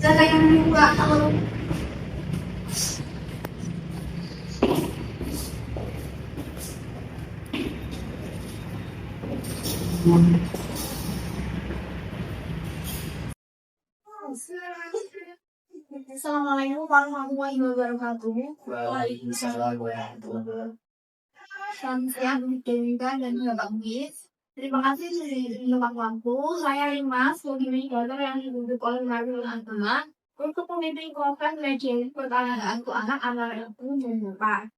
Cara yang juga kalau Assalamualaikum warahmatullahi wabarakatuh. Waalaikumsalam warahmatullahi wabarakatuh. Selamat siang, Denika dan Bapak Bugis. Terima kasih sudah menyimak waktu. Saya Limas, koordinator yang dibentuk oleh Marul Agama untuk memimpin program media pertanyaan untuk anak-anak itu dan Bapak.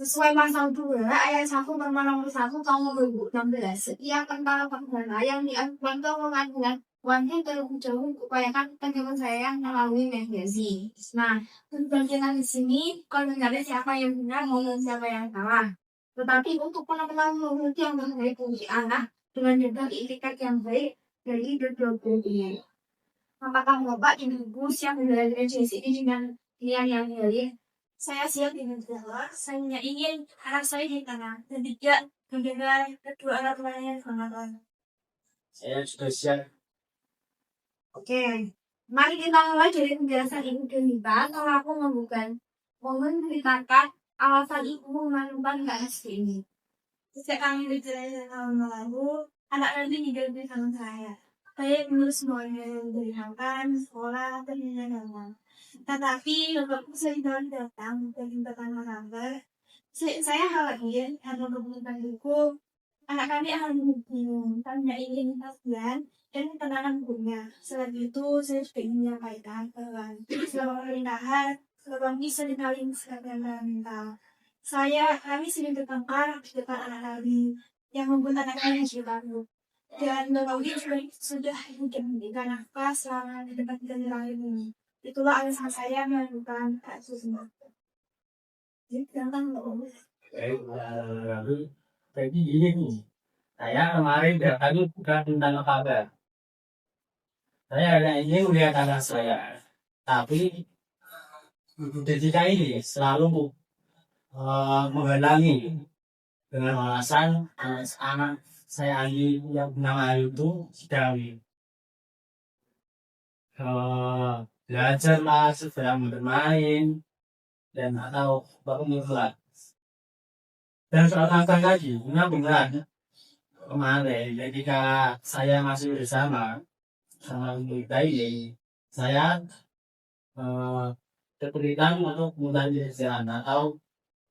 Sesuai pasal 2 ayat 1 perma nomor 1 tahun 2016, setiap tentara perdana yang diajukan ke pengadilan wajib terlebih dahulu upayakan penyelesaian melalui mediasi. Nah, tujuan kita di sini bukan mencari siapa yang benar maupun siapa yang salah, tetapi untuk benar-benar menguji yang mengenai fungsi anak dengan juga itikat yang baik dari kedua-duanya. Apakah Bapak dan Ibu siap menjalani sesi ini dengan pilihan yang baik? Saya siap dengan segala. Saya ingin anak saya di tanah dan tidak mendengar kedua anak tuanya yang Saya sudah siap. Oke, mari kita mulai dari penjelasan ibu dan kita. Kalau aku membuka, mohon ceritakan alasan ibu mengajukan KSP ini. Sejak kami berjalan tahun lalu, anak nanti diganti sama saya. Saya dulu semuanya dari makan, sekolah, dan lain-lain. Tetapi bapakku sering datang dan minta kantor. Saya khawatir karena keputusan itu anak kami akan bingung, kami ingin kepastian dan ketenangan hukumnya. Selain itu, saya juga ingin menyampaikan bahwa selama pernikahan, Bapak bisa saling sekalian mental. Kami sering bertengkar di depan anak kami yang membuat anak kami jadi takut. Dan Bapak sudah memberikan nafkah selama di depan kita ini. Itulah alasan saya melakukan kasus ini. Jadi, tentang Lalu, jadi gini nih. Saya kemarin datang bukan tentang kabar. Saya hanya ingin melihat anak saya. Tapi ketika ini selalu menghalangi dengan alasan anak saya Andi yang bernama Ayu itu sedang belajar lah, sedang bermain dan atau baru mulai. Dan soal lagi, benar kemarin ketika saya masih bersama kita ini, saya kesulitan untuk mulai pekerjaan atau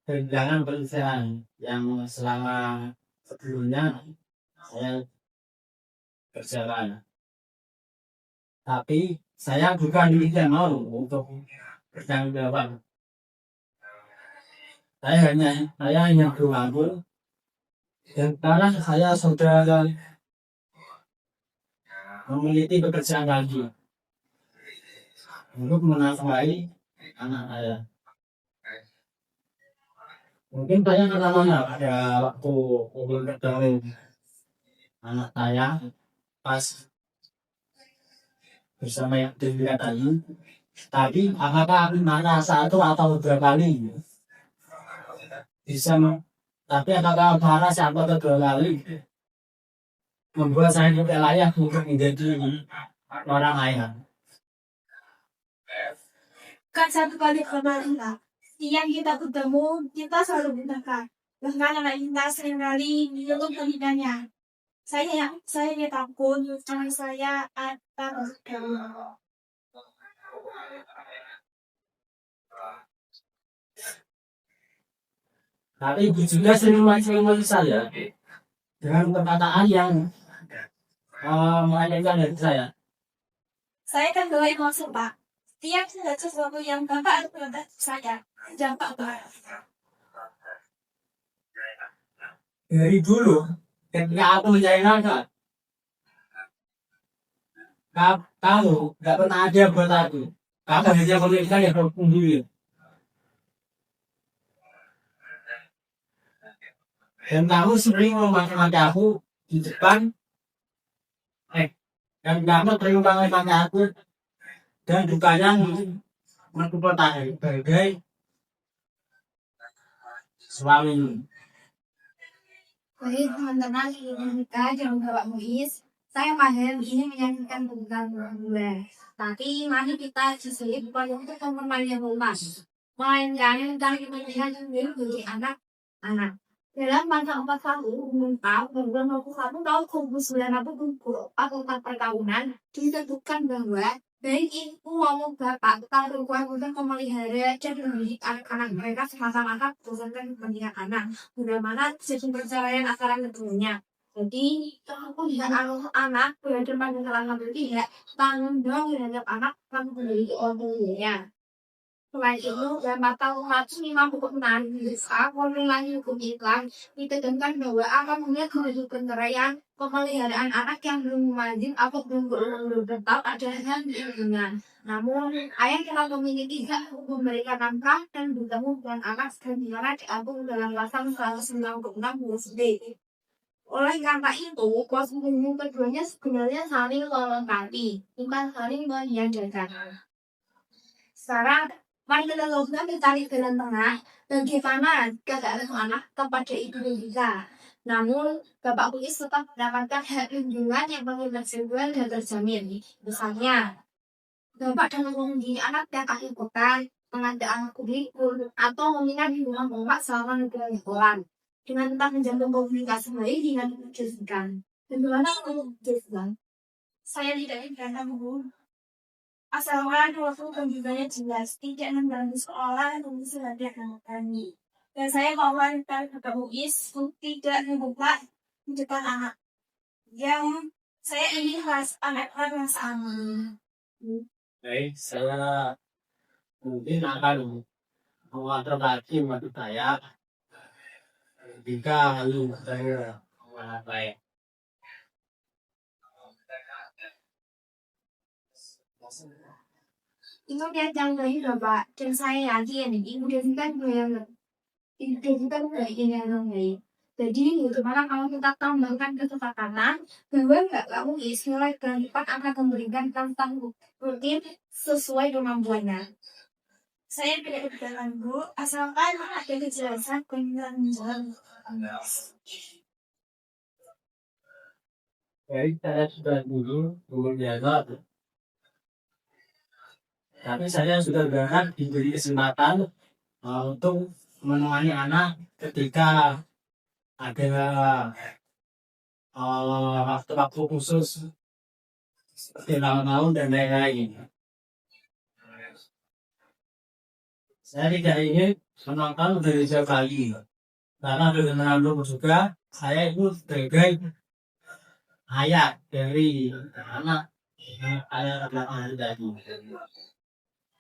kehilangan pekerjaan yang selama sebelumnya saya berjalan. Tapi saya bukan tidak mau untuk bertanggung jawab. Saya hanya berlaku dan karena saya sudah memiliki pekerjaan lagi untuk menafkahi anak saya. Mungkin saya namanya pada waktu ketemu anak saya pas bersama yang dilihat tadi. Tapi apakah aku marah satu atau dua kali bisa tapi apakah marah satu atau dua kali membuat saya tidak layak untuk menjadi orang lain. Kan satu kali kemarin lah, yang kita ketemu, kita selalu bertengkar. Bahkan anak kita seringkali menyeluk telinganya. Saya takut anak saya akan bergabung. Tapi ibu juga sering saya dengan perkataan yang mengajarkan dari saya. Saya kan bawa emosi, Pak. Tiap sesuatu yang Bapak harus saya, jangan Pak. Dari dulu, ketika aku menjadi anak, kamu gak pernah ada buat aku. Kamu hanya memikirkan yang sendiri. Dan kamu sering memaki-maki aku di depan. Dan kamu sering memaki aku dan bukannya mencoba sebagai suami. Baik teman-teman, kita jangan Bapak Muiz. Saya paham ini menyakitkan bukan gue. Tapi mari kita sesuai upaya untuk memperpanjang rumah. Melainkan cari kepentingan sendiri bagi anak-anak. Dalam pasal 41 mengungkap bahwa 21 tahun 1940 Fakultas Perkawinan disebutkan bahwa baik ibu maupun bapak tetap berkewajiban untuk memelihara dan mendidik anak-anak mereka semasa-masa berdasarkan kepentingan anak. Guna mana sistem perceraian antara keduanya. Jadi, kalaupun anak berada pada salah satu pihak, tanggung jawab terhadap anak akan menjadi orang tuanya. Selain itu, dalam pasal 156 bisa formulasi hukum Islam ditekankan bahwa apabila kondisi perceraian, pemeliharaan anak yang belum wajib atau belum berumur tetap adalah yang diinginkan. Namun, ayah telah memiliki hak untuk memberikan nafkah dan bertemu dengan anak sebagaimana diatur dalam pasal 196 huruf D. Oleh karena itu, kuasa hukum keduanya sebenarnya saling melengkapi, bukan saling menyandarkan. Sekarang, mari kita coba mencari jalan tengah bagaimana keadaan anak kepada ibu kita. Namun, Bapak Uis tetap mendapatkan hak lindungan yang maksimal dan terjamin. Misalnya, Bapak dalam mengunjungi anak yang akhir pekan, pengadaan kurikulum, atau meminta hubungan Bapak selama liburan sekolah. Dengan tetap menjaga komunikasi baik dengan menjelaskan. Bagaimana menjelaskan? Saya tidak ingin Bu. Asalkan waktu penjelasannya jelas, tidak mengganggu sekolah dan ada anak kami. Dan saya mohon Bapak Uis tidak membuka di depan anak. Yang saya ingin anak-anak yang sama. Baik, saya mungkin akan mengatur lagi waktu saya jika lalu saya baik. Itu dia yang dari Bapak, dan saya yakin ibu dan kan yang baik. Jadi, bagaimana kalau kita tambahkan kesepakatan bahwa Bapak Uis mulai bulan depan akan memberikan tentang rutin sesuai kemampuannya. Saya tidak berjalan Bu, asalkan ada kejelasan penjelasan. Baik, saya sudah dulu biasa. Tapi saya sudah berharap diberi kesempatan untuk menemani anak ketika ada waktu-waktu khusus seperti ulang tahun dan lain-lain. Saya tidak ingin menonton dari jauh kali karena dengan dulu juga saya itu sebagai ayah dari anak ayah tadi.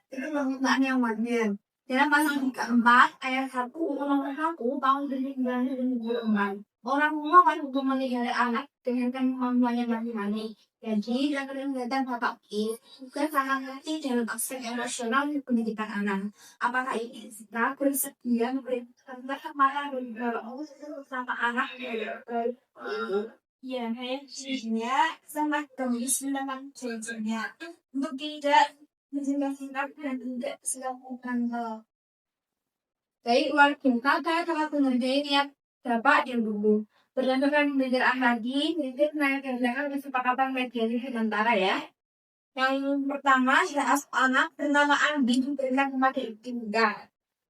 Itu permintaan yang wajar. Dalam pasal 34 ayat 1 Undang-Undang 1 tahun 1994, orang tua wajib untuk memelihara anak dengan kemampuannya masing-masing. Jadi, dalam kegiatan Bapak Uis juga sangat penting dalam aspek emosional dan pendidikan anak. Apakah ini kita bersedia memberikan kesempatan bagi Bapak Uis bersama anak dari ya, saya sangat gemis dengan janjinya untuk tidak menjengkel-jengkel dan tidak melakukan baik luar biasa. Saya sangat menghargai niat Bapak dan Ibu. Berdasarkan pembicaraan tadi, mungkin saya kerjakan kesepakatan mediasi sementara ya. Yang pertama, adalah anak bernama Andi diberikan kepada ibu.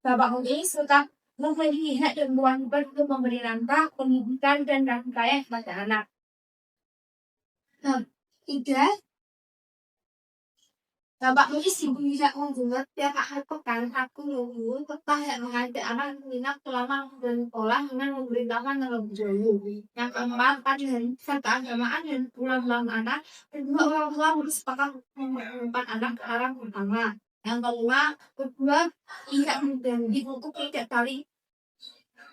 Bapak Uis tetap memiliki hak dan kewajiban untuk memberi nafkah, pendidikan, dan kasih sayang kepada anak. Tiga, Bapak Uis bisa membuat tiap akhir pekan aku nunggu tetap yang mengajak anak minat selama bulan sekolah dengan memberitakan yang lebih jauh. Yang keempat, pada hari keagamaan dan pulang anak, kedua orang tua bersepakat menyempat anak ke arah pertama. Yang kelima, kedua tidak menjanji untuk tidak saling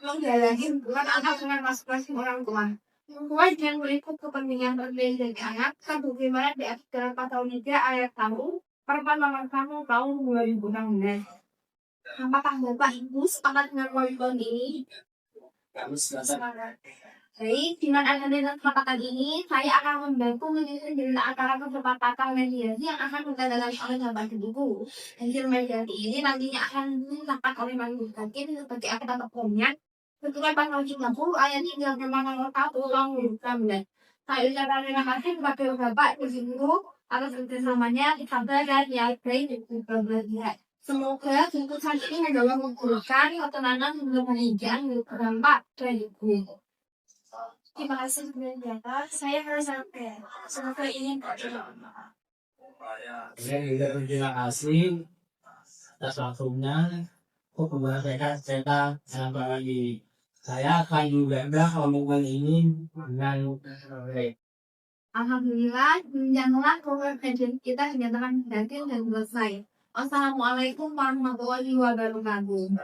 menjalani hubungan anak dengan masing-masing orang tua. Sesuai dengan berikut kepentingan tertentu dari anak, sebagaimana diatur dalam pasal 3 ayat 1 Permen nomor 1 tahun 2016. Apakah Bapak Ibu sepakat dengan poin ini? Jadi, dengan adanya kesepakatan ini, saya akan membantu menyusun berita acara kesepakatan mediasi yang akan ditandangani oleh Bapak Ibu. Hasil mediasi ini nantinya akan disampaikan oleh majelis hakim sebagai akta pokoknya sesuai pasal 30 ayat 3 nomor 1 tahun 2016. Saya ucapkan terima kasih kepada Bapak Ibu Guru atas kerjasamanya di kantor dan dihargai di berbagai. Semoga tuntutan ini adalah memberikan ketenangan untuk pendidikan yang berdampak bagi guru. Terima kasih kepada saya harus sampai. Semoga ini berjalan. Terima kasih atas waktunya. Untuk membacakan cerita bagi saya akan menjaga omongan ini dengan baik. Alhamdulillah, demikianlah program kajian kita dinyatakan berhasil dan selesai. Wassalamualaikum warahmatullahi wabarakatuh.